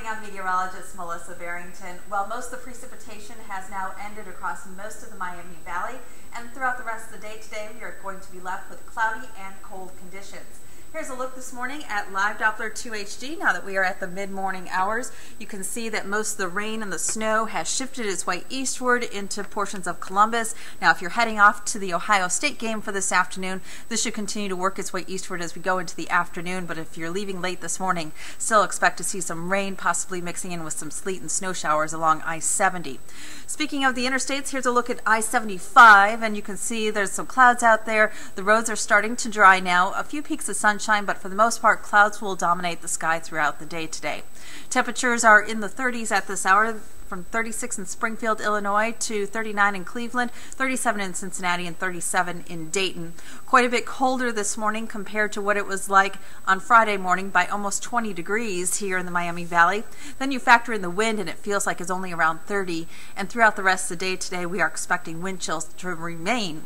morning, I'm meteorologist Melissa Barrington. Well, most of the precipitation has now ended across most of the Miami Valley, and throughout the rest of the day today, we are going to be left with cloudy and cold conditions. Here's a look this morning at Live Doppler 2HD. Now that we are at the mid-morning hours, you can see that most of the rain and the snow has shifted its way eastward into portions of Columbus. Now, if you're heading off to the Ohio State game for this afternoon, this should continue to work its way eastward as we go into the afternoon. But if you're leaving late this morning, still expect to see some rain, possibly mixing in with some sleet and snow showers along I-70. Speaking of the interstates, here's a look at I-75, and you can see there's some clouds out there. The roads are starting to dry now. A few peaks of sunshine, but for the most part, clouds will dominate the sky throughout the day today. Temperatures are in the 30s at this hour, from 36 in Springfield, Illinois, to 39 in Cleveland, 37 in Cincinnati, and 37 in Dayton. Quite a bit colder this morning compared to what it was like on Friday morning, by almost 20 degrees here in the Miami Valley. Then you factor in the wind, and it feels like it's only around 30. And throughout the rest of the day today, we are expecting wind chills to remain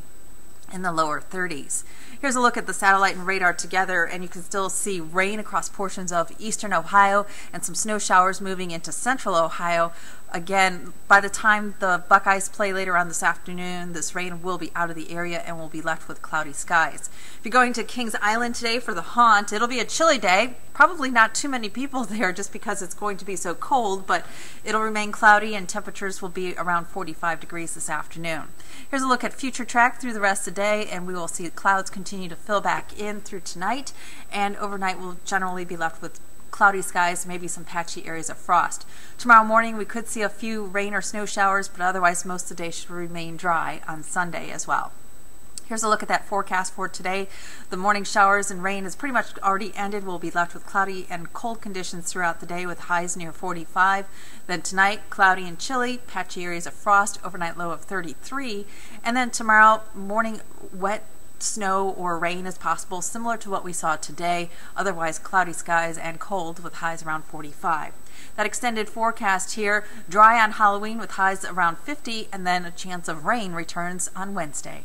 in the lower 30s. Here's a look at the satellite and radar together, and you can still see rain across portions of eastern Ohio and some snow showers moving into central Ohio. Again, by the time the Buckeyes play later on this afternoon, this rain will be out of the area and we'll be left with cloudy skies. If you're going to Kings Island today for the haunt, it'll be a chilly day. Probably not too many people there just because it's going to be so cold, but it'll remain cloudy and temperatures will be around 45 degrees this afternoon. Here's a look at future track through the rest of the day, and we will see clouds continue to fill back in through tonight, and overnight we'll generally be left with cloudy skies, maybe some patchy areas of frost. Tomorrow morning we could see a few rain or snow showers, but otherwise most of the day should remain dry on Sunday as well. Here's a look at that forecast for today. The morning showers and rain has pretty much already ended. We'll be left with cloudy and cold conditions throughout the day with highs near 45. Then tonight, cloudy and chilly, patchy areas of frost, overnight low of 33. And then tomorrow morning, wet snow or rain is possible, similar to what we saw today. Otherwise, cloudy skies and cold with highs around 45. That extended forecast here, dry on Halloween with highs around 50, and then a chance of rain returns on Wednesday.